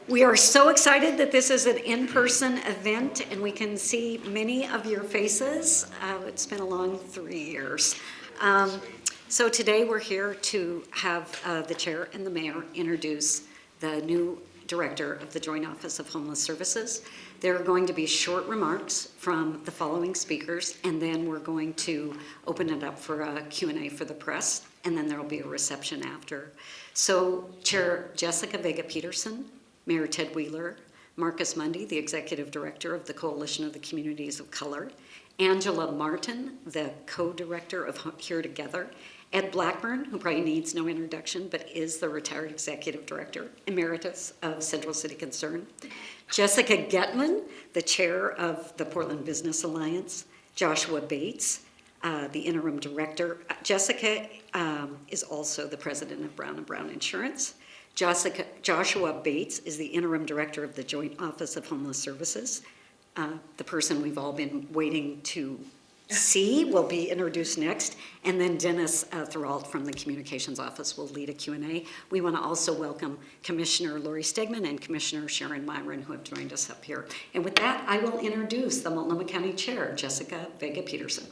We are so excited that this is an in-person event and we can see many of your faces. It's been a long 3 years. So today we're here to have the chair and the mayor introduce the new director of the Joint Office of Homeless Services. There are going to be short remarks from the following speakers, and then we're going to open it up for a Q&A for the press, and then there will be a reception after. So Chair Jessica Vega Peterson, Mayor Ted Wheeler, Marcus Mundy, the Executive Director of the Coalition of the Communities of Color, Angela Martin, the Co-Director of Here Together, Ed Blackburn, who probably needs no introduction, but is the retired Executive Director Emeritus of Central City Concern, Jessica Getman, the Chair of the Portland Business Alliance, Joshua Bates, the Interim Director. Jessica is also the President of Brown & Brown Insurance. Joshua Bates is the Interim Director of the Joint Office of Homeless Services. The person we've all been waiting to see will be introduced next. And then Dennis Thoralt from the Communications Office will lead a Q&A. We want to also welcome Commissioner Lori Stegman and Commissioner Sharon Myron, who have joined us up here. And with that, I will introduce the Multnomah County Chair, Jessica Vega Peterson.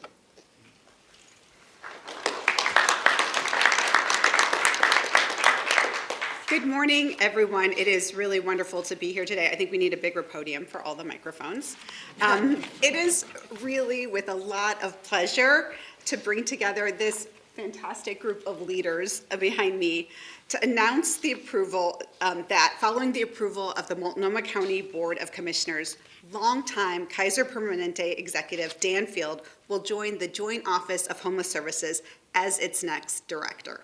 Good morning, everyone. It is really wonderful to be here today. I think we need a bigger podium for all the microphones. It is really with a lot of pleasure to bring together this fantastic group of leaders behind me to announce the approval that following the approval of the Multnomah County Board of Commissioners, longtime Kaiser Permanente executive Dan Field will join the Joint Office of Homeless Services as its next director.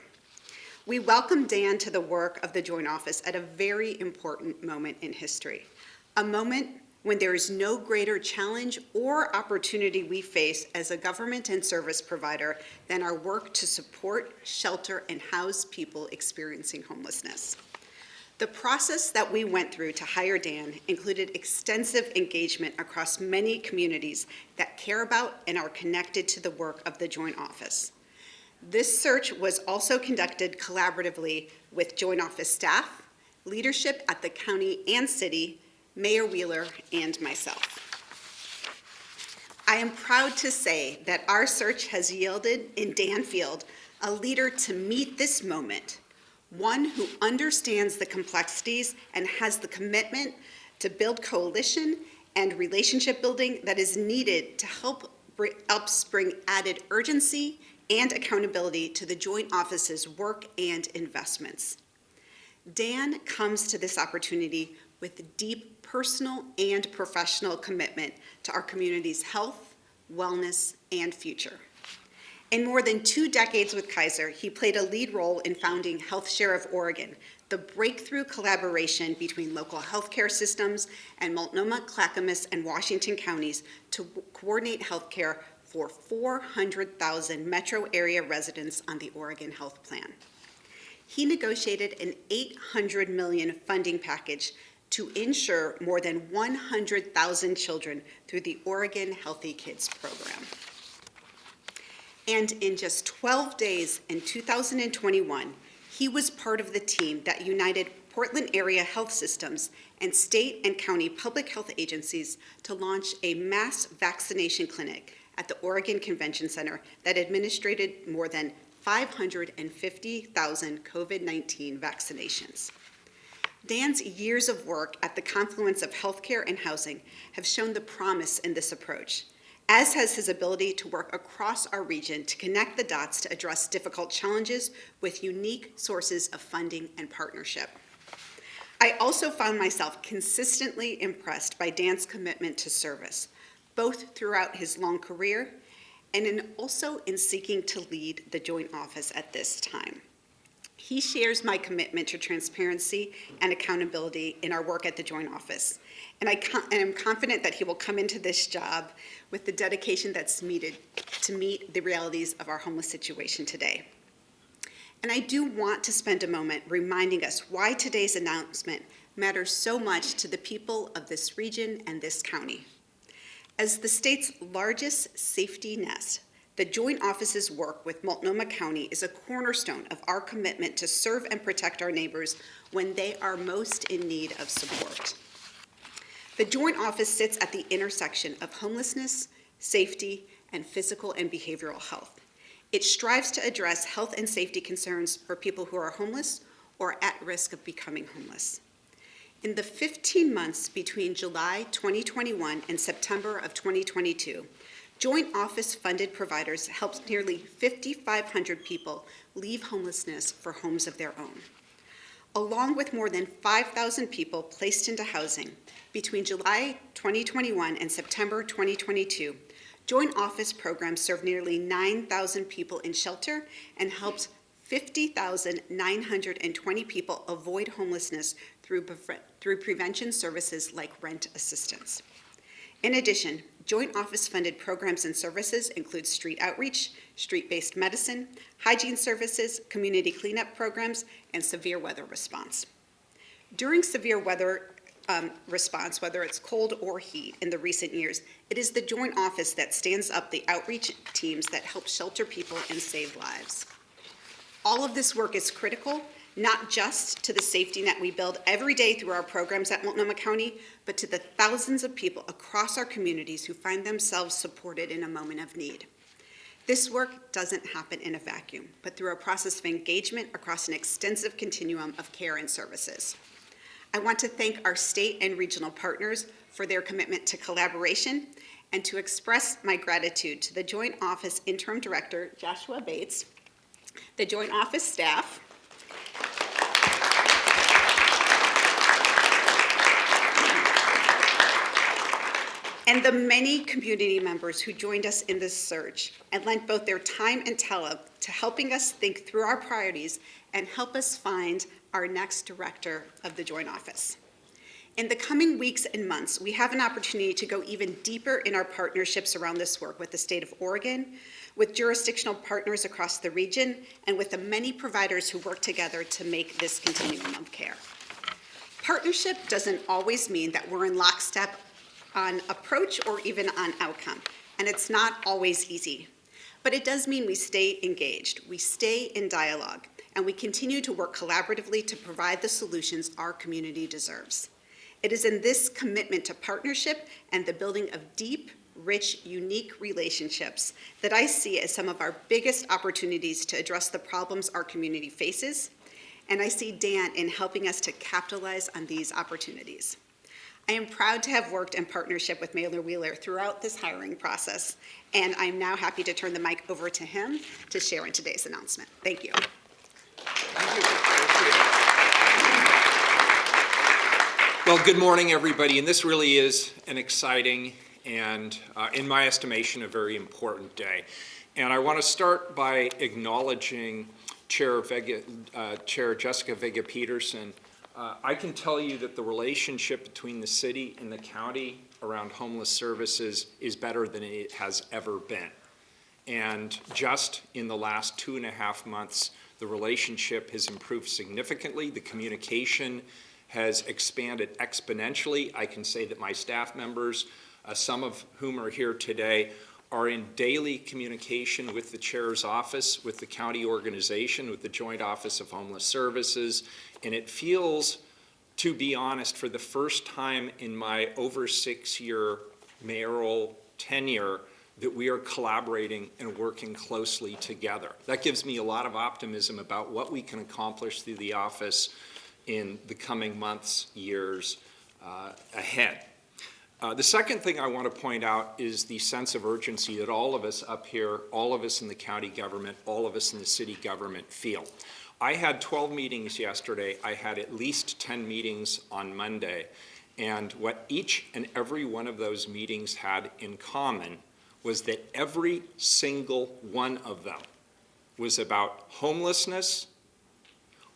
We welcome Dan to the work of the Joint Office at a very important moment in history, a moment when there is no greater challenge or opportunity we face as a government and service provider than our work to support, shelter, and house people experiencing homelessness. The process that we went through to hire Dan included extensive engagement across many communities that care about and are connected to the work of the Joint Office. This search was also conducted collaboratively with Joint Office staff, leadership at the county and city, Mayor Wheeler, and myself. I am proud to say that our search has yielded in Dan Field a leader to meet this moment, one who understands the complexities and has the commitment to build coalition and relationship building that is needed to help us bring added urgency and accountability to the Joint Office's work and investments. Dan comes to this opportunity with deep personal and professional commitment to our community's health, wellness, and future. In more than 2 decades with Kaiser, he played a lead role in founding HealthShare of Oregon, the breakthrough collaboration between local healthcare systems and Multnomah, Clackamas, and Washington counties to coordinate healthcare for 400,000 metro area residents on the Oregon Health Plan. He negotiated an $800 million funding package to insure more than 100,000 children through the Oregon Healthy Kids program. And in just 12 days in 2021, he was part of the team that united Portland area health systems and state and county public health agencies to launch a mass vaccination clinic at the Oregon Convention Center that administered more than 550,000 COVID-19 vaccinations. Dan's years of work at the confluence of healthcare and housing have shown the promise in this approach, as has his ability to work across our region to connect the dots to address difficult challenges with unique sources of funding and partnership. I also found myself consistently impressed by Dan's commitment to service, both throughout his long career and also in seeking to lead the Joint Office at this time. He shares my commitment to transparency and accountability in our work at the Joint Office, and I am confident that he will come into this job with the dedication that's needed to meet the realities of our homeless situation today. And I do want to spend a moment reminding us why today's announcement matters so much to the people of this region and this county. As the state's largest safety net, The Joint Office's work with Multnomah County is a cornerstone of our commitment to serve and protect our neighbors when they are most in need of support. The Joint Office sits at the intersection of homelessness, safety, and physical and behavioral health. It strives to address health and safety concerns for people who are homeless or at risk of becoming homeless. In the 15 months between July 2021 and September of 2022, Joint Office-funded providers helped nearly 5,500 people leave homelessness for homes of their own. Along with more than 5,000 people placed into housing, between July 2021 and September 2022, Joint Office programs served nearly 9,000 people in shelter and helped 50,920 people avoid homelessness through prevention services like rent assistance. In addition, Joint Office-funded programs and services include street outreach, street-based medicine, hygiene services, community cleanup programs, and severe weather response. During severe weather response, whether it's cold or heat in the recent years, it is the Joint Office that stands up the outreach teams that help shelter people and save lives. All of this work is critical, not just to the safety net we build every day through our programs at Multnomah County, but to the thousands of people across our communities who find themselves supported in a moment of need. This work doesn't happen in a vacuum, but through a process of engagement across an extensive continuum of care and services. I want to thank our state and regional partners for their commitment to collaboration and to express my gratitude to the Joint Office Interim Director, Joshua Bates, the Joint Office staff, and the many community members who joined us in this search and lent both their time and talent to helping us think through our priorities and help us find our next director of the Joint Office. In the coming weeks and months, we have an opportunity to go even deeper in our partnerships around this work with the state of Oregon, with jurisdictional partners across the region, and with the many providers who work together to make this continuum of care. Partnership doesn't always mean that we're in lockstep on approach or even on outcome, and it's not always easy. But it does mean we stay engaged, we stay in dialogue, and we continue to work collaboratively to provide the solutions our community deserves. It is in this commitment to partnership and the building of deep, rich, unique relationships that I see as some of our biggest opportunities to address the problems our community faces, and I see Dan in helping us to capitalize on these opportunities. I am proud to have worked in partnership with Mayor Wheeler throughout this hiring process, and I'm now happy to turn the mic over to him to share in today's announcement. Thank you. Well, good morning, everybody, and this really is an exciting and, in my estimation, a very important day. And I want to start by acknowledging Chair Jessica Vega Peterson. I can tell you that the relationship between the city and the county around homeless services is better than it has ever been. And just in the last 2.5 months, the relationship has improved significantly. The communication has expanded exponentially. I can say that my staff members, some of whom are here today, are in daily communication with the chair's office, with the county organization, with the Joint Office of Homeless Services, and it feels, to be honest, for the first time in my over 6-year mayoral tenure, that we are collaborating and working closely together. That gives me a lot of optimism about what we can accomplish through the office in the coming months, years ahead. The second thing I want to point out is the sense of urgency that all of us up here, all of us in the county government, all of us in the city government feel. I had 12 meetings yesterday. I had at least 10 meetings on Monday. And what each and every one of those meetings had in common was that every single one of them was about homelessness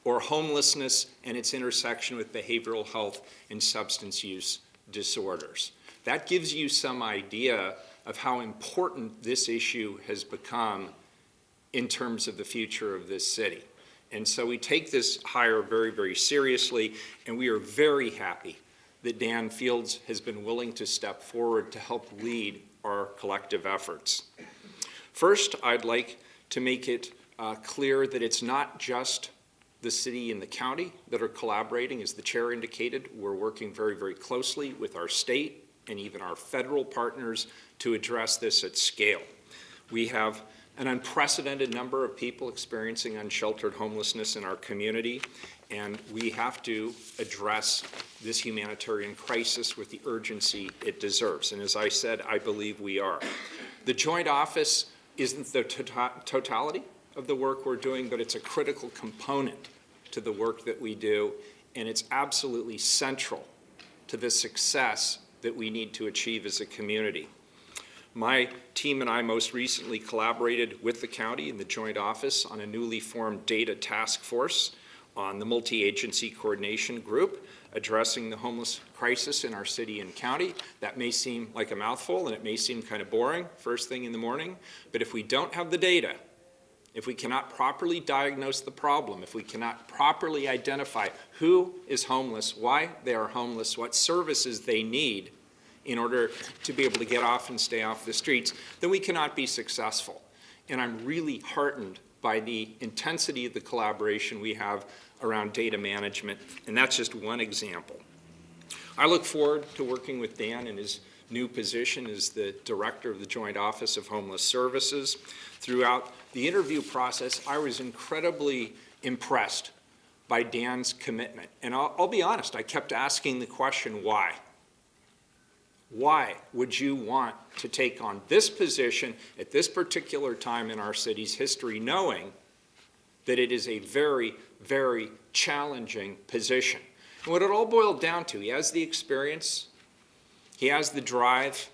or homelessness and its intersection with behavioral health and substance use disorders. That gives you some idea of how important this issue has become in terms of the future of this city. And so we take this hire very, very seriously, and we are very happy that Dan Fields has been willing to step forward to help lead our collective efforts. First, I'd like to make it clear that it's not just the city and the county that are collaborating. As the chair indicated, we're working very, very closely with our state and even our federal partners to address this at scale. We have an unprecedented number of people experiencing unsheltered homelessness in our community, and we have to address this humanitarian crisis with the urgency it deserves. And as I said, I believe we are. The Joint Office isn't the totality of the work we're doing, but it's a critical component to the work that we do, and it's absolutely central to the success that we need to achieve as a community. My team and I most recently collaborated with the county and the Joint Office on a newly formed data task force on the multi-agency coordination group addressing the homeless crisis in our city and county. That may seem like a mouthful and it may seem kind of boring first thing in the morning, but if we don't have the data, if we cannot properly diagnose the problem, if we cannot properly identify who is homeless, why they are homeless, what services they need in order to be able to get off and stay off the streets, then we cannot be successful. And I'm really heartened by the intensity of the collaboration we have around data management, and that's just one example. I look forward to working with Dan in his new position as the Director of the Joint Office of Homeless Services. Throughout the interview process, I was incredibly impressed by Dan's commitment. And I'll be honest, I kept asking the question, why? Why would you want to take on this position at this particular time in our city's history, knowing that it is a very, very challenging position? And what it all boiled down to, he has the experience, he has the drive,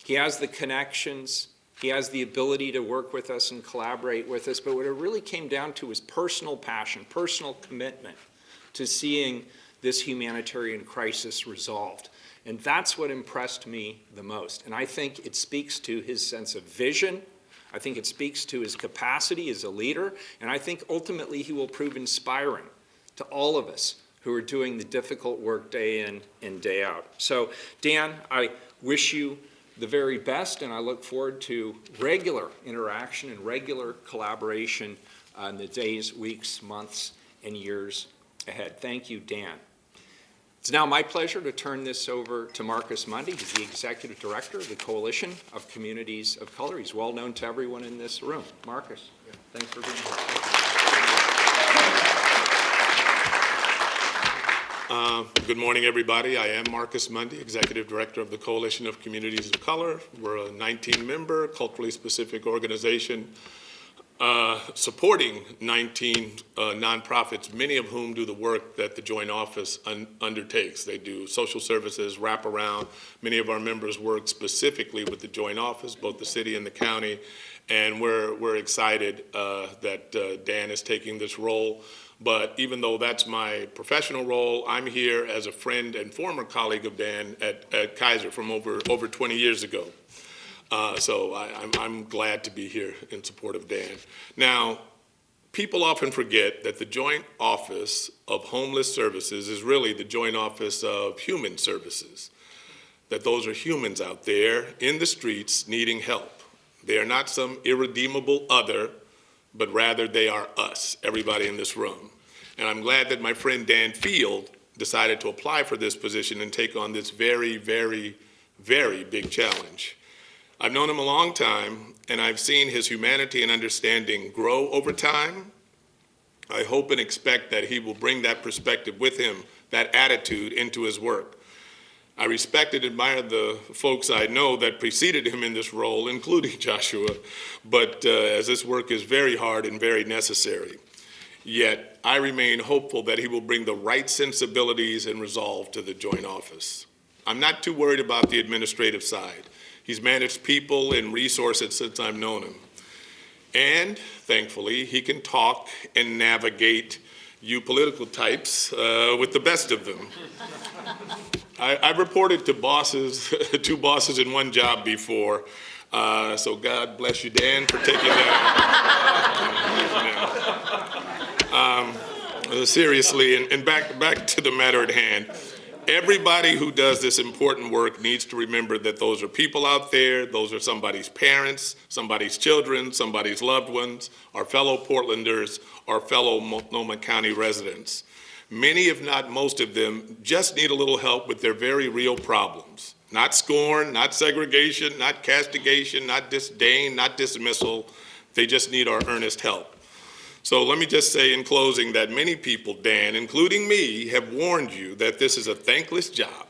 he has the connections, he has the ability to work with us and collaborate with us, but what it really came down to was personal passion, personal commitment to seeing this humanitarian crisis resolved. And that's what impressed me the most. And I think it speaks to his sense of vision. I think it speaks to his capacity as a leader. And I think ultimately he will prove inspiring to all of us who are doing the difficult work day in and day out. So, Dan, I wish you the very best, and I look forward to regular interaction and regular collaboration in the days, weeks, months, and years ahead. Thank you, Dan. It's now my pleasure to turn this over to Marcus Mundy. He's the Executive Director of the Coalition of Communities of Color. He's well known to everyone in this room. Marcus, thanks for being here. Good morning, everybody. I am Marcus Mundy, Executive Director of the Coalition of Communities of Color. We're a 19-member, culturally specific organization supporting 19 nonprofits, many of whom do the work that the Joint Office undertakes. They do social services, wraparound. Many of our members work specifically with the Joint Office, both the city and the county, and we're excited that Dan is taking this role. But even though that's my professional role, I'm here as a friend and former colleague of Dan at Kaiser from over 20 years ago. So I'm glad to be here in support of Dan. Now, people often forget that the Joint Office of Homeless Services is really the Joint Office of Human Services, that those are humans out there in the streets needing help. They are not some irredeemable other, but rather they are us, everybody in this room. And I'm glad that my friend Dan Field decided to apply for this position and take on this very, very, very big challenge. I've known him a long time, and I've seen his humanity and understanding grow over time. I hope and expect that he will bring that perspective with him, that attitude, into his work. I respect and admire the folks I know that preceded him in this role, including Joshua, but as this work is very hard and very necessary. Yet, I remain hopeful that he will bring the right sensibilities and resolve to the Joint Office. I'm not too worried about the administrative side. He's managed people and resources since I've known him. And, thankfully, he can talk and navigate you political types with the best of them. I've reported to bosses, two bosses in one job before, so God bless you, Dan, for taking that. Seriously, and back to the matter at hand. Everybody who does this important work needs to remember that those are people out there, those are somebody's parents, somebody's children, somebody's loved ones, our fellow Portlanders, our fellow Multnomah County residents. Many, if not most of them, just need a little help with their very real problems. Not scorn, not segregation, not castigation, not disdain, not dismissal. They just need our earnest help. So let me just say in closing that many people, Dan, including me, have warned you that this is a thankless job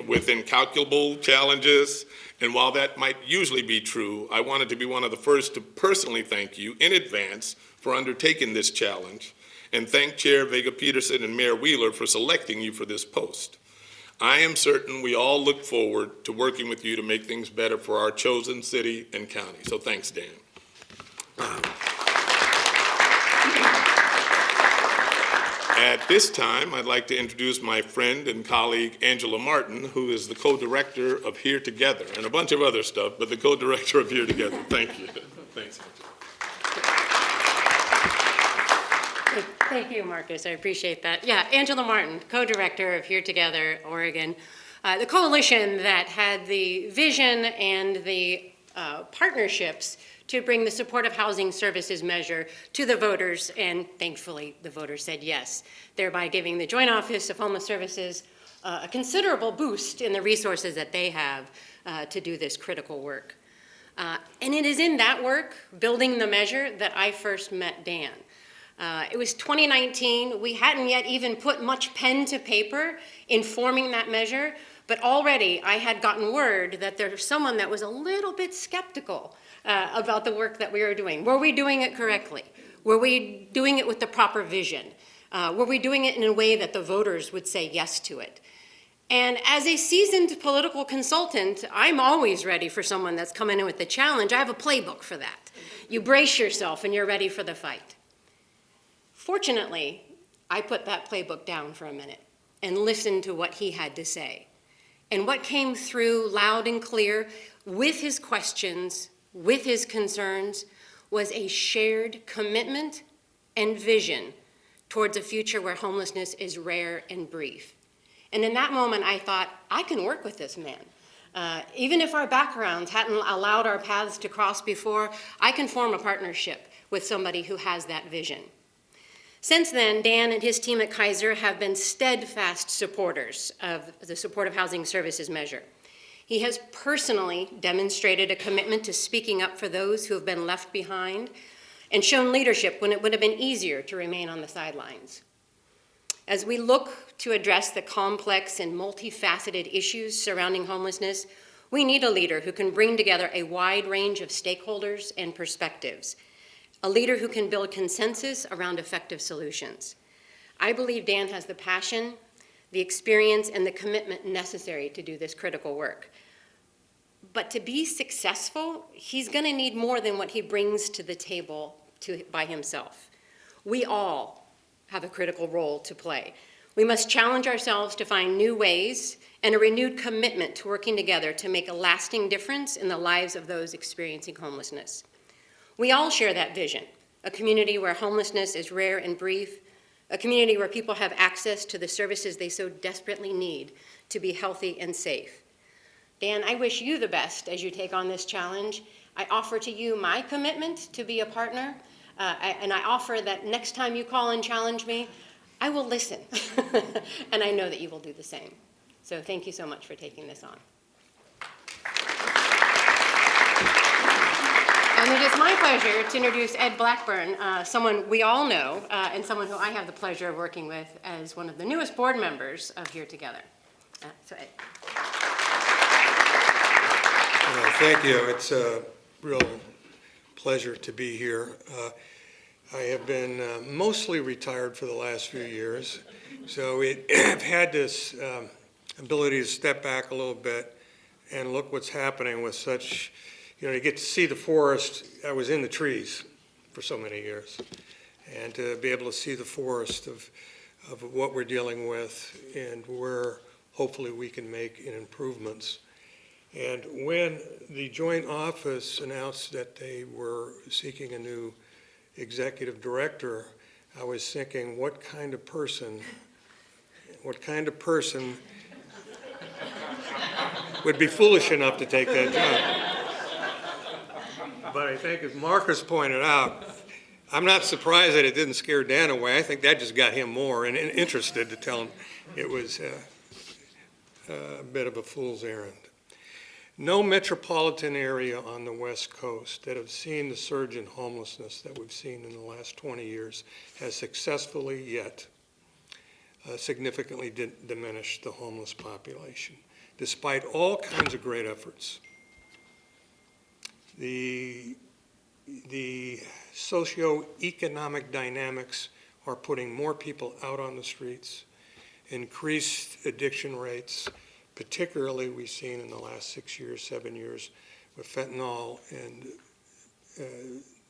with incalculable challenges. And while that might usually be true, I wanted to be one of the first to personally thank you in advance for undertaking this challenge, and thank Chair Vega Peterson and Mayor Wheeler for selecting you for this post. I am certain we all look forward to working with you to make things better for our chosen city and county. So thanks, Dan. At this time, I'd like to introduce my friend and colleague, Angela Martin, who is the co-director of Here Together, and a bunch of other stuff, but the co-director of Here Together. Thank you. Thanks, Angela. Thank you, Marcus. I appreciate that. Yeah, Angela Martin, co-director of Here Together, Oregon, the coalition that had the vision and the partnerships to bring the supportive housing services measure to the voters, and thankfully the voters said yes, thereby giving the Joint Office of Homeless Services a considerable boost in the resources that they have to do this critical work. And it is in that work, building the measure, that I first met Dan. It was 2019. We hadn't yet even put much pen to paper in forming that measure, but already I had gotten word that there was someone that was a little bit skeptical about the work that we were doing. Were we doing it correctly? Were we doing it with the proper vision? Were we doing it in a way that the voters would say yes to it? And as a seasoned political consultant, I'm always ready for someone that's coming in with the challenge. I have a playbook for that. You brace yourself and you're ready for the fight. Fortunately, I put that playbook down for a minute and listened to what he had to say. And what came through loud and clear with his questions, with his concerns, was a shared commitment and vision towards a future where homelessness is rare and brief. And in that moment, I thought, I can work with this man. Even if our backgrounds hadn't allowed our paths to cross before, I can form a partnership with somebody who has that vision. Since then, Dan and his team at Kaiser have been steadfast supporters of the supportive housing services measure. He has personally demonstrated a commitment to speaking up for those who have been left behind and shown leadership when it would have been easier to remain on the sidelines. As we look to address the complex and multifaceted issues surrounding homelessness, we need a leader who can bring together a wide range of stakeholders and perspectives, a leader who can build consensus around effective solutions. I believe Dan has the passion, the experience, and the commitment necessary to do this critical work. But to be successful, he's going to need more than what he brings to the table by himself. We all have a critical role to play. We must challenge ourselves to find new ways and a renewed commitment to working together to make a lasting difference in the lives of those experiencing homelessness. We all share that vision, a community where homelessness is rare and brief, a community where people have access to the services they so desperately need to be healthy and safe. Dan, I wish you the best as you take on this challenge. I offer to you my commitment to be a partner, and I offer that next time you call and challenge me, I will listen, and I know that you will do the same. So thank you so much for taking this on. And it is my pleasure to introduce Ed Blackburn, someone we all know, and someone who I have the pleasure of working with as one of the newest board members of Here Together. So Ed. Thank you. It's a real pleasure to be here. I have been mostly retired for the last few years, so I've had this ability to step back a little bit and look what's happening with such, you get to see the forest. I was in the trees for so many years, and to be able to see the forest of what we're dealing with and where hopefully we can make improvements. And when the Joint Office announced that they were seeking a new executive director, I was thinking, what kind of person would be foolish enough to take that job. But I think, as Marcus pointed out, I'm not surprised that it didn't scare Dan away. I think that just got him more and interested to tell him it was a bit of a fool's errand. No metropolitan area on the West Coast that have seen the surge in homelessness that we've seen in the last 20 years has successfully yet significantly diminished the homeless population, despite all kinds of great efforts. The socioeconomic dynamics are putting more people out on the streets, increased addiction rates, particularly we've seen in the last 6 years, 7 years, with fentanyl and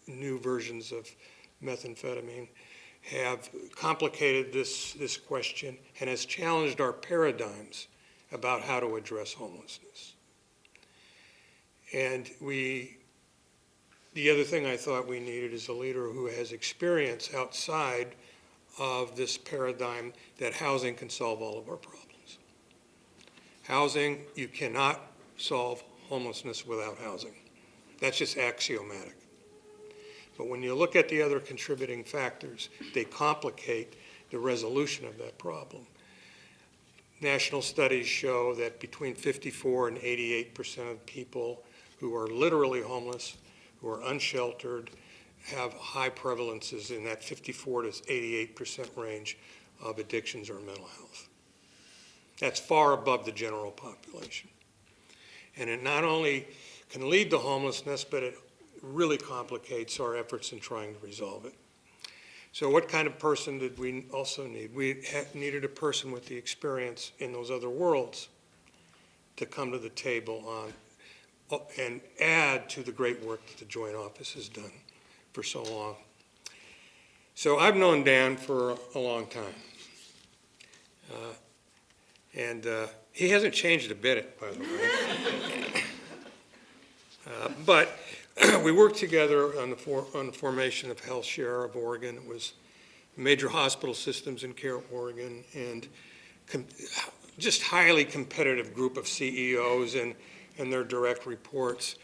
new versions of methamphetamine, have complicated this question and has challenged our paradigms about how to address homelessness. And the other thing I thought we needed is a leader who has experience outside of this paradigm that housing can solve all of our problems. Housing, you cannot solve homelessness without housing. That's just axiomatic. But when you look at the other contributing factors, they complicate the resolution of that problem. National studies show that between 54 and 88% of people who are literally homeless, who are unsheltered, have high prevalences in that 54 to 88% range of addictions or mental health. That's far above the general population. And it not only can lead to homelessness, but it really complicates our efforts in trying to resolve it. So what kind of person did we also need? We needed a person with the experience in those other worlds to come to the table on and add to the great work that the Joint Office has done for so long. So I've known Dan for a long time. And he hasn't changed a bit, by the way. But we worked together on the formation of HealthShare of Oregon. It was major hospital systems in care of Oregon, and just highly competitive group of CEOs and their direct reports.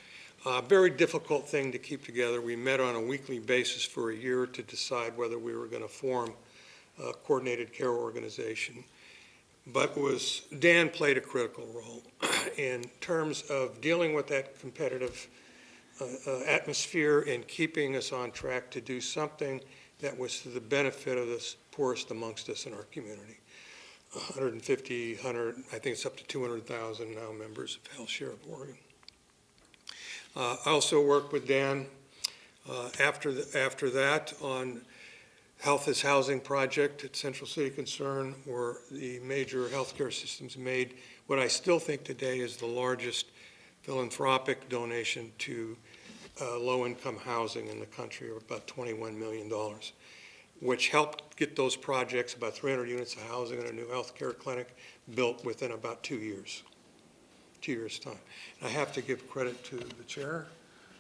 Very difficult thing to keep together. We met on a weekly basis for a year to decide whether we were going to form a coordinated care organization. But Dan played a critical role in terms of dealing with that competitive atmosphere and keeping us on track to do something that was to the benefit of the poorest amongst us in our community. 150, 100, I think it's up to 200,000 now members of HealthShare of Oregon. I also worked with Dan after that on Health is Housing project at Central City Concern, where the major healthcare systems made what I still think today is the largest philanthropic donation to low-income housing in the country, of about $21 million, which helped get those projects, about 300 units of housing and a new healthcare clinic, built within about 2 years. 2 years' time. And I have to give credit to the chair,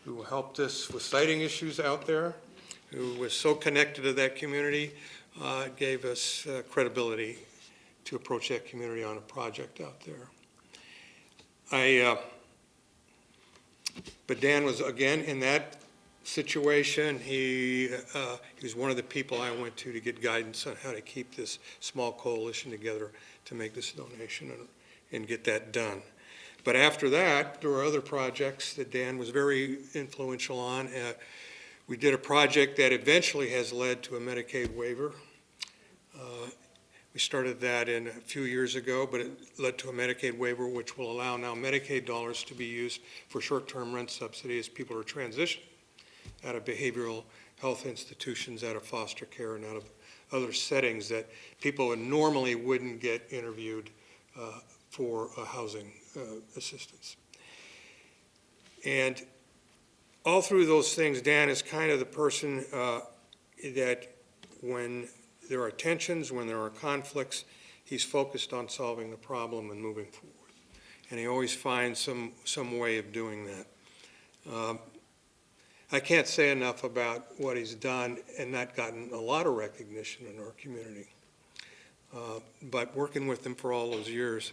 who helped us with siting issues out there, who was so connected to that community, gave us credibility to approach that community on a project out there. But Dan was, again, in that situation. He was one of the people I went to get guidance on how to keep this small coalition together to make this donation and get that done. But after that, there were other projects that Dan was very influential on. We did a project that eventually has led to a Medicaid waiver. We started that a few years ago, but it led to a Medicaid waiver, which will allow now Medicaid dollars to be used for short-term rent subsidy as people are transitioning out of behavioral health institutions, out of foster care, and out of other settings that people normally wouldn't get interviewed for housing assistance. And all through those things, Dan is kind of the person that when there are tensions, when there are conflicts, he's focused on solving the problem and moving forward. And he always finds some way of doing that. I can't say enough about what he's done and not gotten a lot of recognition in our community. But working with him for all those years,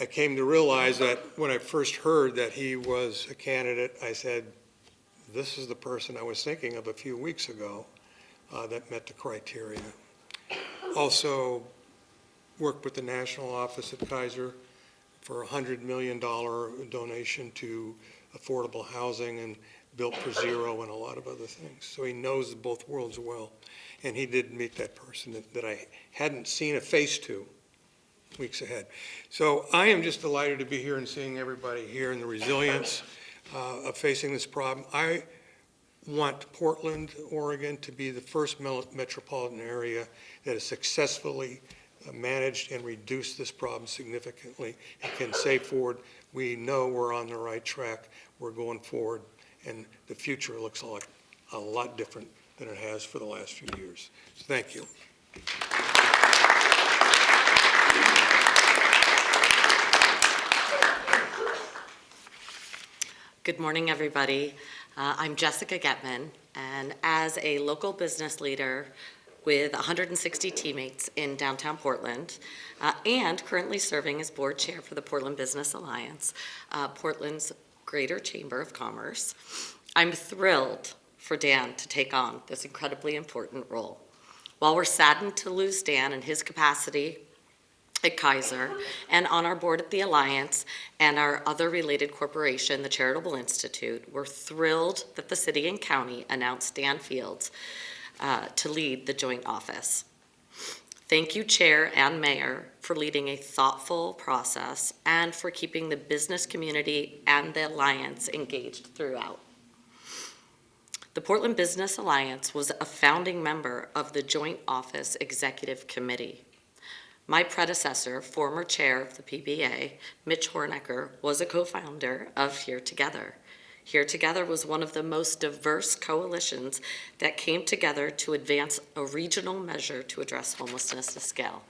I came to realize that when I first heard that he was a candidate, I said, this is the person I was thinking of a few weeks ago that met the criteria. Also worked with the national office at Kaiser for a $100 million donation to affordable housing and Built for Zero and a lot of other things. So he knows both worlds well. And he did meet that person that I hadn't seen a face to weeks ahead. So I am just delighted to be here and seeing everybody here and the resilience of facing this problem. I want Portland, Oregon to be the first metropolitan area that has successfully managed and reduced this problem significantly and can say forward, we know we're on the right track, we're going forward, and the future looks like a lot different than it has for the last few years. So thank you. Good morning, everybody. I'm Jessica Getman, and as a local business leader with 160 teammates in downtown Portland, and currently serving as board chair for the Portland Business Alliance, Portland's Greater Chamber of Commerce, I'm thrilled for Dan to take on this incredibly important role. While we're saddened to lose Dan in his capacity at Kaiser and on our board at the Alliance and our other related corporation, the Charitable Institute, we're thrilled that the city and county announced Dan Fields to lead the joint office. Thank you, Chair and Mayor, for leading a thoughtful process and for keeping the business community and the Alliance engaged throughout. The Portland Business Alliance was a founding member of the Joint Office Executive Committee. My predecessor, former chair of the PBA, Mitch Hornecker, was a co-founder of Here Together. Here Together was one of the most diverse coalitions that came together to advance a regional measure to address homelessness at scale,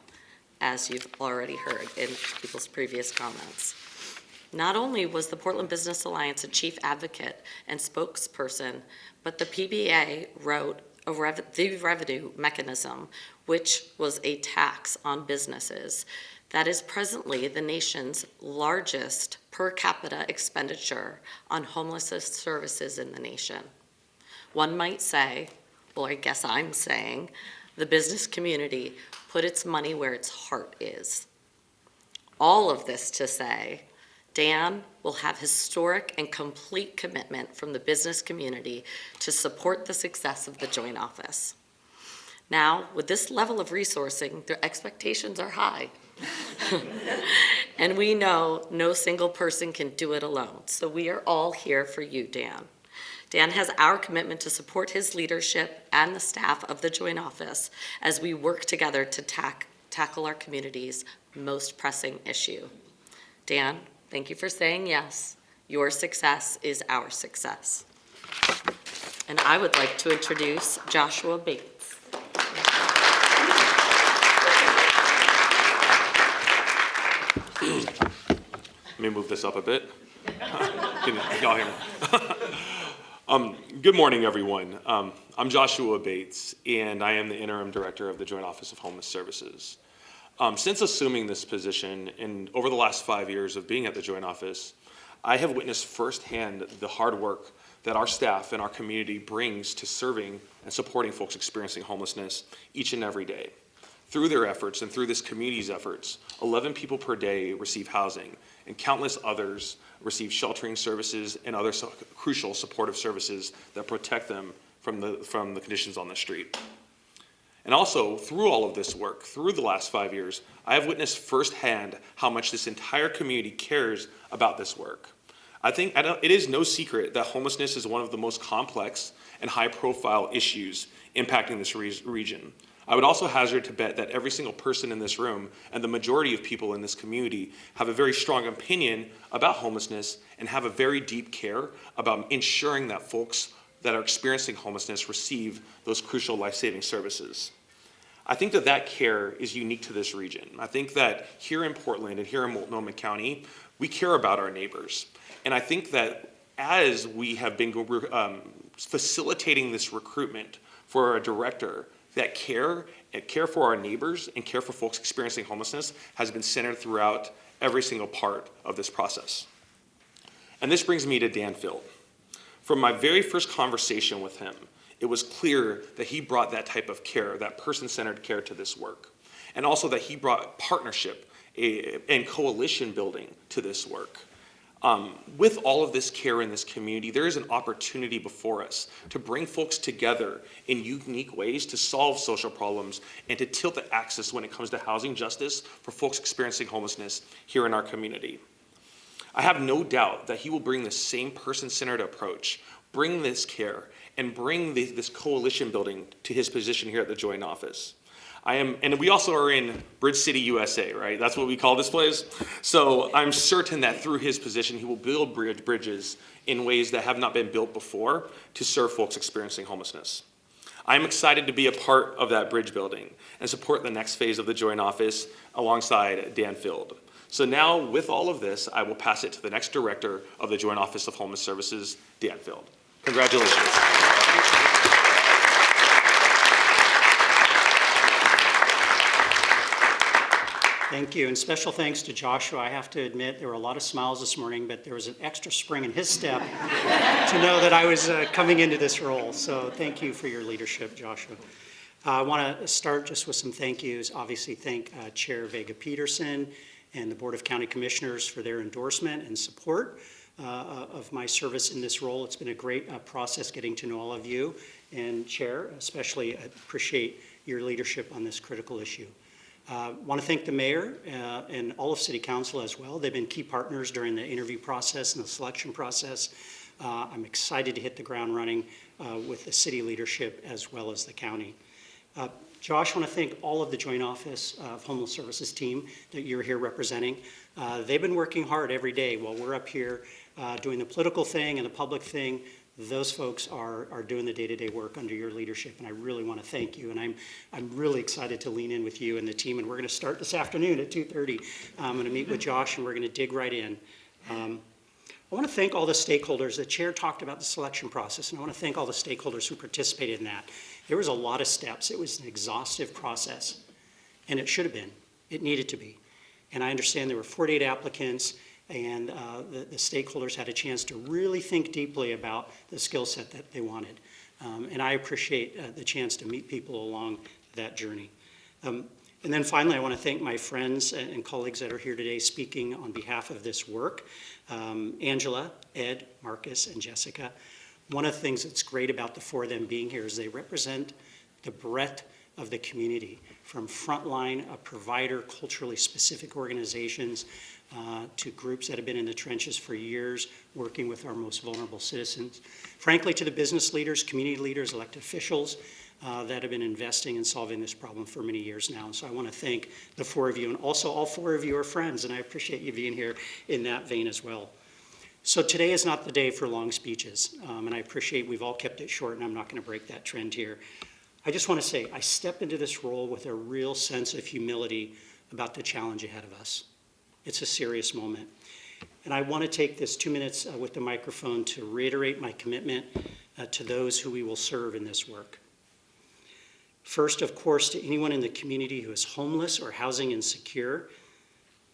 as you've already heard in people's previous comments. Not only was the Portland Business Alliance a chief advocate and spokesperson, but the PBA wrote the revenue mechanism, which was a tax on businesses that is presently the nation's largest per capita expenditure on homelessness services in the nation. One might say, well, I guess I'm saying, the business community put its money where its heart is. All of this to say, Dan will have historic and complete commitment from the business community to support the success of the joint office. Now, with this level of resourcing, the expectations are high. And we know no single person can do it alone. So we are all here for you, Dan. Dan has our commitment to support his leadership and the staff of the joint office as we work together to tackle our community's most pressing issue. Dan, thank you for saying yes. Your success is our success. And I would like to introduce Joshua Bates. Let me move this up a bit. Can y'all hear me? Good morning, everyone. I'm Joshua Bates, and I am the interim director of the Joint Office of Homeless Services. Since assuming this position, and over the last 5 years of being at the Joint Office, I have witnessed firsthand the hard work that our staff and our community brings to serving and supporting folks experiencing homelessness each and every day. Through their efforts and through this community's efforts, 11 people per day receive housing, and countless others receive sheltering services and other crucial supportive services that protect them from the conditions on the street. And also, through all of this work, through the last 5 years, I have witnessed firsthand how much this entire community cares about this work. I think it is no secret that homelessness is one of the most complex and high-profile issues impacting this region. I would also hazard to bet that every single person in this room and the majority of people in this community have a very strong opinion about homelessness and have a very deep care about ensuring that folks that are experiencing homelessness receive those crucial life-saving services. I think that care is unique to this region. I think that here in Portland and here in Multnomah County, we care about our neighbors. And I think that as we have been facilitating this recruitment for a director, that care for our neighbors and care for folks experiencing homelessness has been centered throughout every single part of this process. And this brings me to Dan Field. From my very first conversation with him, it was clear that he brought that type of care, that person-centered care to this work, and also that he brought partnership and coalition building to this work. With all of this care in this community, there is an opportunity before us to bring folks together in unique ways to solve social problems and to tilt the axis when it comes to housing justice for folks experiencing homelessness here in our community. I have no doubt that he will bring the same person-centered approach, bring this care, and bring this coalition building to his position here at the Joint Office. And we also are in Bridge City, USA, right? That's what we call this place. So I'm certain that through his position, he will build bridges in ways that have not been built before to serve folks experiencing homelessness. I'm excited to be a part of that bridge building and support the next phase of the Joint Office alongside Dan Field. So now, with all of this, I will pass it to the next director of the Joint Office of Homeless Services, Dan Field. Congratulations. Thank you, and special thanks to Joshua. I have to admit, there were a lot of smiles this morning, but there was an extra spring in his step to know that I was coming into this role. So thank you for your leadership, Joshua. I want to start just with some thank yous. Obviously, thank Chair Vega Peterson and the Board of County Commissioners for their endorsement and support of my service in this role. It's been a great process getting to know all of you, and Chair, especially appreciate your leadership on this critical issue. Want to thank the mayor and all of City Council as well. They've been key partners during the interview process and the selection process. I'm excited to hit the ground running with the city leadership as well as the county. Josh, I want to thank all of the Joint Office of Homeless Services team that you're here representing. They've been working hard every day while we're up here doing the political thing and the public thing. Those folks are doing the day-to-day work under your leadership, and I really want to thank you. And I'm really excited to lean in with you and the team, and we're going to start this afternoon at 2:30. I'm going to meet with Josh, and we're going to dig right in. I want to thank all the stakeholders. The chair talked about the selection process, and I want to thank all the stakeholders who participated in that. There was a lot of steps. It was an exhaustive process, and it should have been. It needed to be. And I understand there were 48 applicants, and the stakeholders had a chance to really think deeply about the skill set that they wanted. And I appreciate the chance to meet people along that journey. And then finally, I want to thank my friends and colleagues that are here today speaking on behalf of this work. Angela, Ed, Marcus, and Jessica. One of the things that's great about the four of them being here is they represent the breadth of the community, from frontline provider, culturally specific organizations, to groups that have been in the trenches for years, working with our most vulnerable citizens. Frankly, to the business leaders, community leaders, elected officials that have been investing in solving this problem for many years now. And so I want to thank the four of you, and also all four of you are friends, and I appreciate you being here in that vein as well. So today is not the day for long speeches, and I appreciate we've all kept it short, and I'm not going to break that trend here. I just want to say, I step into this role with a real sense of humility about the challenge ahead of us. It's a serious moment. And I want to take this 2 minutes with the microphone to reiterate my commitment to those who we will serve in this work. First, of course, to anyone in the community who is homeless or housing insecure,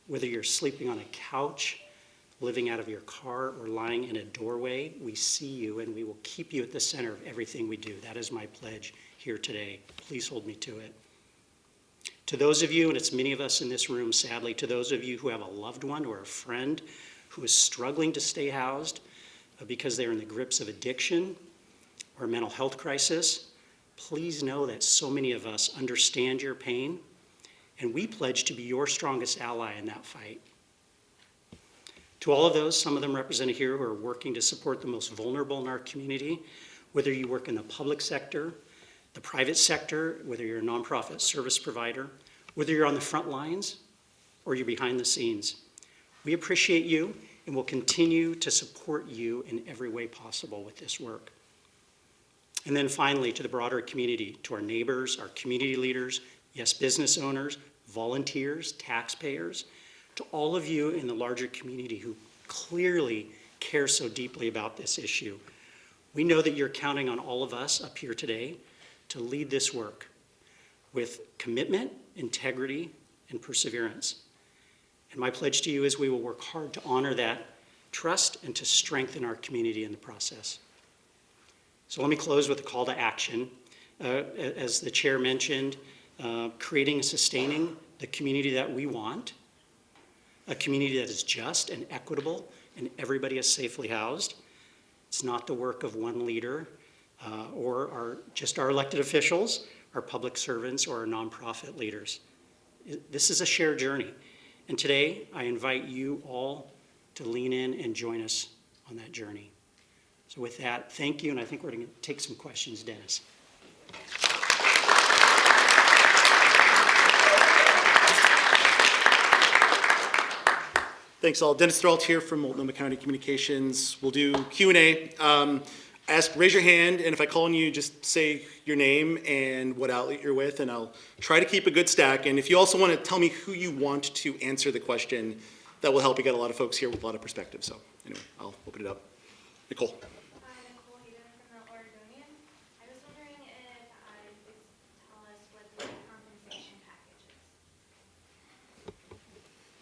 whether you're sleeping on a couch, living out of your car, or lying in a doorway, we see you, and we will keep you at the center of everything we do. That is my pledge here today. Please hold me to it. To those of you, and it's many of us in this room, sadly, to those of you who have a loved one or a friend who is struggling to stay housed because they're in the grips of addiction or a mental health crisis, please know that so many of us understand your pain, and we pledge to be your strongest ally in that fight. To all of those, some of them represented here, who are working to support the most vulnerable in our community, whether you work in the public sector, the private sector, whether you're a nonprofit service provider, whether you're on the front lines or you're behind the scenes, we appreciate you and will continue to support you in every way possible with this work. And then finally, to the broader community, to our neighbors, our community leaders, yes, business owners, volunteers, taxpayers, to all of you in the larger community who clearly care so deeply about this issue. We know that you're counting on all of us up here today to lead this work with commitment, integrity, and perseverance. And my pledge to you is we will work hard to honor that trust and to strengthen our community in the process. So let me close with a call to action. As the chair mentioned, creating and sustaining the community that we want, a community that is just and equitable and everybody is safely housed. It's not the work of one leader or just our elected officials, our public servants, or our nonprofit leaders. This is a shared journey. And today, I invite you all to lean in and join us on that journey. So with that, thank you, and I think we're going to take some questions, Dennis. Thanks all. Dennis Thralt here from Multnomah County Communications. We'll do Q&A. Raise your hand, and if I call on you, just say your name and what outlet you're with, and I'll try to keep a good stack. And if you also want to tell me who you want to answer the question, that will help. We got a lot of folks here with a lot of perspective. So anyway, I'll open it up. Nicole. Hi, Nicole Hayden from the Oregonian. I was wondering if you could tell us what the compensation package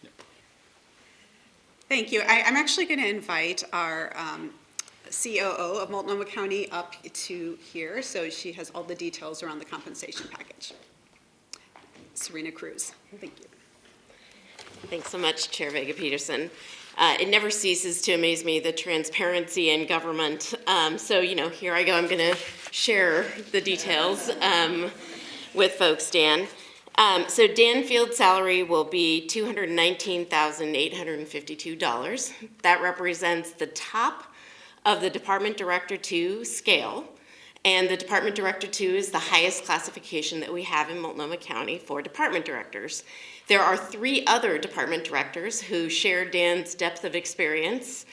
is. Thank you. I'm actually going to invite our COO of Multnomah County up to here, so she has all the details around the compensation package. Serena Cruz. Thank you. Thanks so much, Chair Vega Peterson. It never ceases to amaze me, the transparency in government. So, here I go. I'm going to share the details with folks, Dan. So Dan Field's salary will be $219,852. That represents the top of the Department Director 2 scale. And the Department Director 2 is the highest classification that we have in Multnomah County for department directors. There are 3 other department directors who share Dan's depth of experience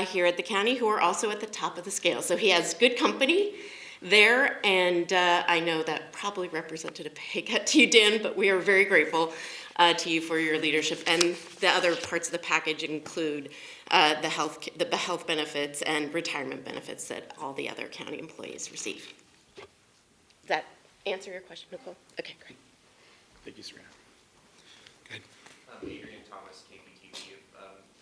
here at the county who are also at the top of the scale. So he has good company there, and I know that probably represented a pay cut to you, Dan, but we are very grateful to you for your leadership. And the other parts of the package include the health benefits and retirement benefits that all the other county employees receive. Does that answer your question, Nicole? Okay, great. Thank you, Serena. Go ahead. Adrian Thomas, KPTV.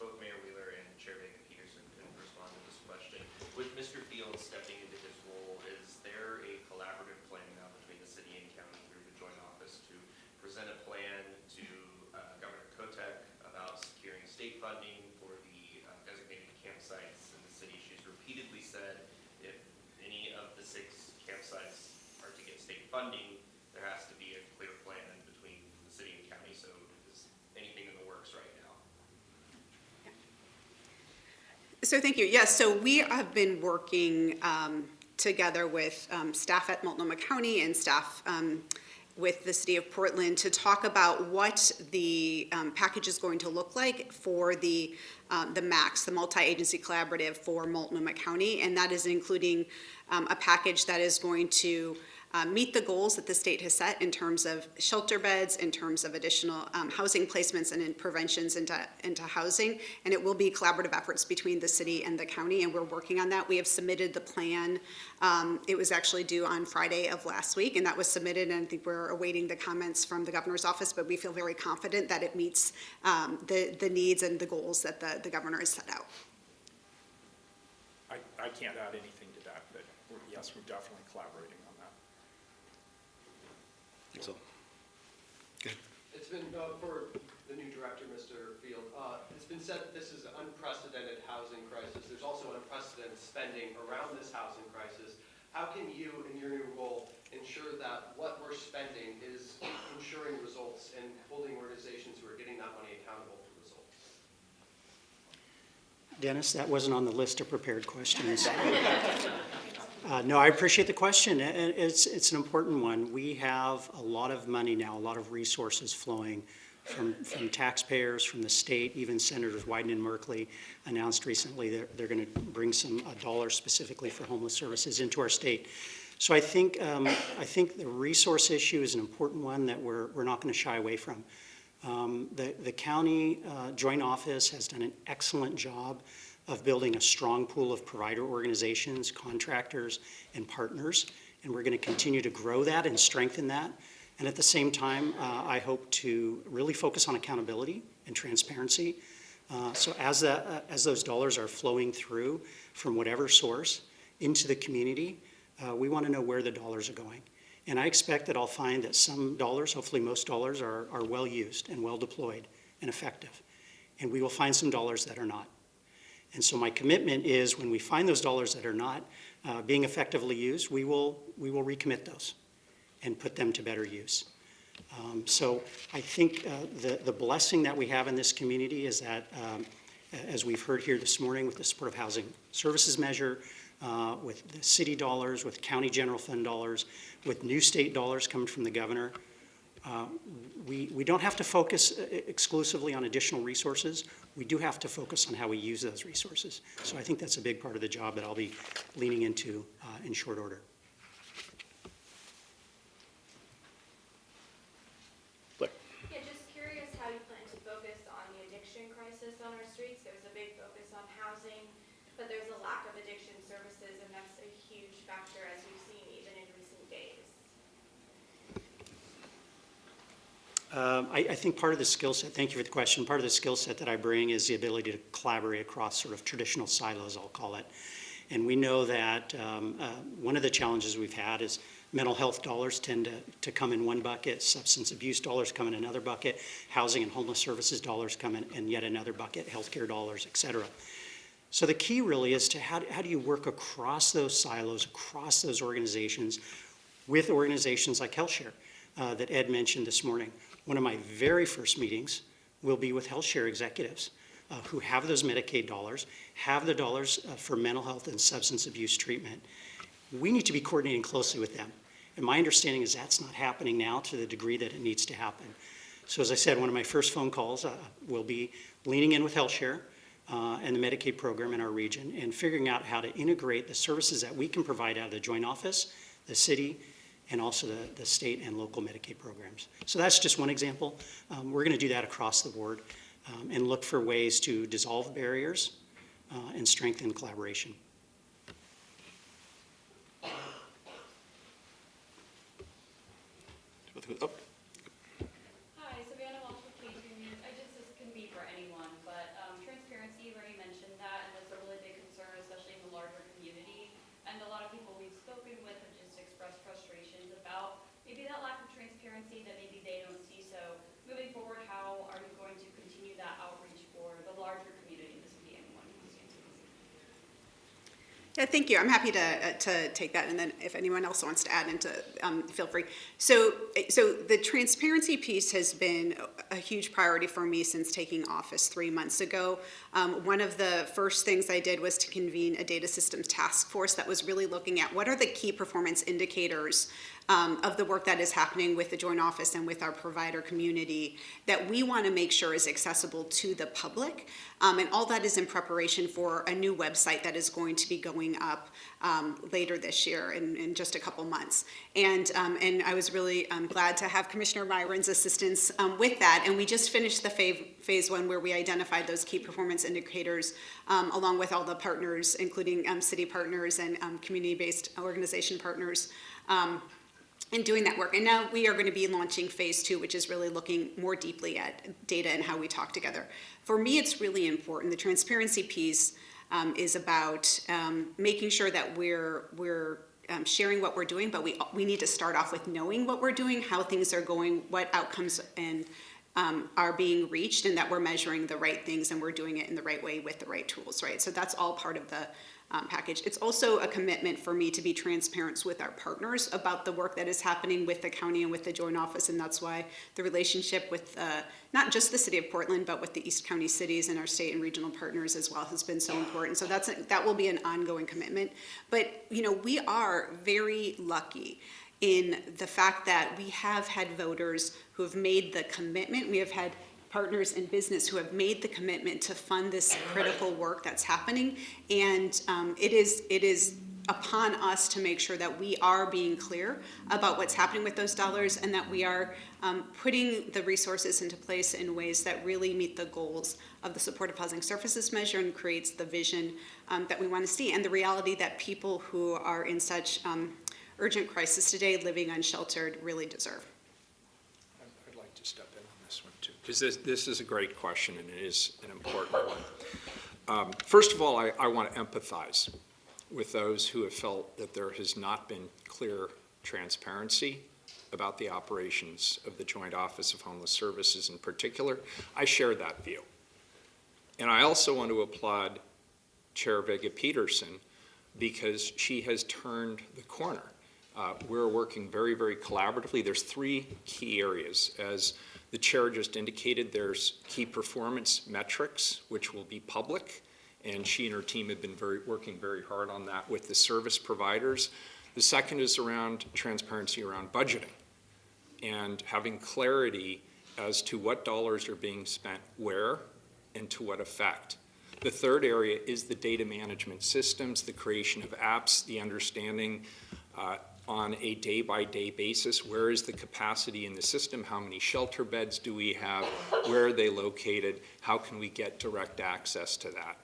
Both Mayor Wheeler and Chair Vega Peterson can respond to this question. With Mr. Fields stepping into his role, is there a collaborative plan now between the city and county through the joint office to present a plan to Governor Kotek about securing state funding for the designated campsites in the city? She's repeatedly said if any of the 6 campsites are to get state funding, there has to be a clear plan between the city and county. So is anything in the works right now? So thank you. Yes, so we have been working together with staff at Multnomah County and staff with the city of Portland to talk about what the package is going to look like for the MAX, the Multi-Agency Collaborative for Multnomah County, and that is including a package that is going to meet the goals that the state has set in terms of shelter beds, in terms of additional housing placements and in preventions into housing. And it will be collaborative efforts between the city and the county, and we're working on that. We have submitted the plan. It was actually due on Friday of last week, and that was submitted, and I think we're awaiting the comments from the governor's office, but we feel very confident that it meets the needs and the goals that the governor has set out. I can't add anything to that, but yes, we're definitely collaborating on that. So, good. It's been, for the new director, Mr. Field, it's been said that this is an unprecedented housing crisis. There's also an unprecedented spending around this housing crisis. How can you, in your new role, ensure that what we're spending is ensuring results and holding organizations who are getting that money accountable for results? Dennis, that wasn't on the list of prepared questions. No, I appreciate the question, and it's an important one. We have a lot of money now, a lot of resources flowing from taxpayers, from the state. Even Senators Wyden and Merkley announced recently that they're going to bring a dollar specifically for homeless services into our state. So I think the resource issue is an important one that we're not going to shy away from. The county joint office has done an excellent job of building a strong pool of provider organizations, contractors, and partners, and we're going to continue to grow that and strengthen that. And at the same time, I hope to really focus on accountability and transparency. So as those dollars are flowing through from whatever source into the community, we want to know where the dollars are going. And I expect that I'll find that some dollars, hopefully most dollars, are well used and well deployed and effective. And we will find some dollars that are not. And so my commitment is when we find those dollars that are not being effectively used, we will recommit those and put them to better use. So I think the blessing that we have in this community is that, as we've heard here this morning with the Supportive Housing Services Measure, with the city dollars, with county general fund dollars, with new state dollars coming from the governor, we don't have to focus exclusively on additional resources. We do have to focus on how we use those resources. So I think that's a big part of the job that I'll be leaning into in short order. Yeah, just curious how you plan to focus on the addiction crisis on our streets. There's a big focus on housing, but there's a lack of addiction services, and that's a huge factor as we've seen even in recent days. I think part of the skill set, thank you for the question, part of the skill set that I bring is the ability to collaborate across sort of traditional silos, I'll call it. And we know that one of the challenges we've had is mental health dollars tend to come in one bucket, substance abuse dollars come in another bucket, housing and homeless services dollars come in yet another bucket, healthcare dollars, et cetera. So the key really is to how do you work across those silos, across those organizations, with organizations like HealthShare that Ed mentioned this morning. One of my very first meetings will be with HealthShare executives who have those Medicaid dollars, have the dollars for mental health and substance abuse treatment. We need to be coordinating closely with them. And my understanding is that's not happening now to the degree that it needs to happen. So as I said, one of my first phone calls will be leaning in with HealthShare and the Medicaid program in our region and figuring out how to integrate the services that we can provide out of the joint office, the city, and also the state and local Medicaid programs. So that's just one example. We're going to do that across the board and look for ways to dissolve barriers and strengthen collaboration. Oh. Hi, Savannah Walsh with K2 News. This can be for anyone, but transparency, you already mentioned that, and that's a really big concern, especially in the larger community. And a lot of people we've spoken with have just expressed frustrations about maybe that lack of transparency that maybe they don't see. So moving forward, how are you going to continue that outreach for the larger community? This would be anyone who wants to answer this. Yeah, thank you. I'm happy to take that, and then if anyone else wants to add into, feel free. So the transparency piece has been a huge priority for me since taking office 3 months ago. One of the first things I did was to convene a data systems task force that was really looking at what are the key performance indicators of the work that is happening with the joint office and with our provider community that we want to make sure is accessible to the public. And all that is in preparation for a new website that is going to be going up later this year in just a couple months. And I was really glad to have Commissioner Myron's assistance with that. And we just finished the phase one where we identified those key performance indicators along with all the partners, including city partners and community-based organization partners. In doing that work. And now we are going to be launching phase two, which is really looking more deeply at data and how we talk together. For me, it's really important. The transparency piece is about making sure that we're sharing what we're doing, but we need to start off with knowing what we're doing, how things are going, what outcomes and are being reached, and that we're measuring the right things and we're doing it in the right way with the right tools, right? So that's all part of the package. It's also a commitment for me to be transparent with our partners about the work that is happening with the county and with the joint office, and that's why the relationship with not just the city of Portland, but with the East County cities and our state and regional partners as well has been so important. So that will be an ongoing commitment. But we are very lucky in the fact that we have had voters who have made the commitment. We have had partners in business who have made the commitment to fund this critical work that's happening. And it is upon us to make sure that we are being clear about what's happening with those dollars and that we are putting the resources into place in ways that really meet the goals of the Supportive Housing Services Measure and creates the vision that we want to see and the reality that people who are in such urgent crisis today, living unsheltered, really deserve. I'd like to step in on this one too. because this is a great question, and it is an important one. First of all, I want to empathize with those who have felt that there has not been clear transparency about the operations of the Joint Office of Homeless Services in particular. I share that view. And I also want to applaud Chair Vega Peterson because she has turned the corner. We're working very, very collaboratively. There's three key areas. As the chair just indicated, there's key performance metrics, which will be public, and she and her team have been working very hard on that with the service providers. The second is around transparency around budgeting and having clarity as to what dollars are being spent where and to what effect. The third area is the data management systems, the creation of apps, the understanding on a day-by-day basis, where is the capacity in the system, how many shelter beds do we have, where are they located, how can we get direct access to that,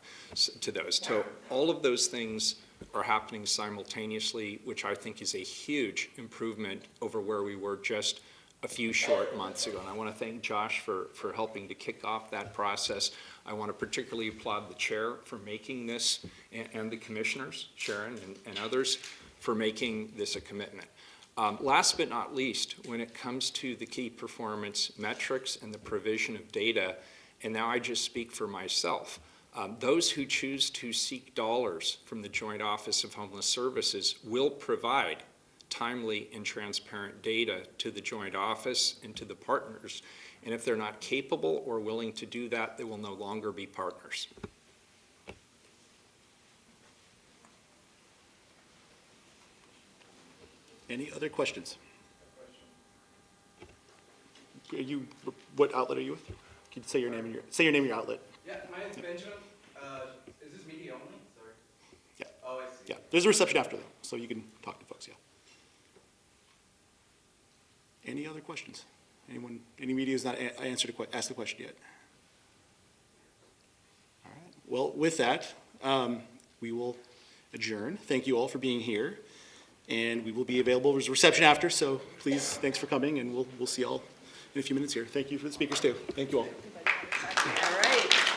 to those. So all of those things are happening simultaneously, which I think is a huge improvement over where we were just a few short months ago. And I want to thank Josh for helping to kick off that process. I want to particularly applaud the chair for making this, and the commissioners, Sharon and others, for making this a commitment. Last but not least, when it comes to the key performance metrics and the provision of data, and now I just speak for myself, those who choose to seek dollars from the Joint Office of Homeless Services will provide timely and transparent data to the Joint Office and to the partners. And if they're not capable or willing to do that, they will no longer be partners. Any other questions? What outlet are you with? Can you say your name and your outlet? Yeah, my name's Benjamin. Is this media only? Sorry. Yeah. Oh, I see. Yeah, there's a reception after though, so you can talk to folks, yeah. Any other questions? Anyone, any media has not asked the question yet? All right, well, with that, we will adjourn. Thank you all for being here. And we will be available. There's a reception after, so please, thanks for coming, and we'll see you all in a few minutes here. Thank you for the speakers too. Thank you all. All right.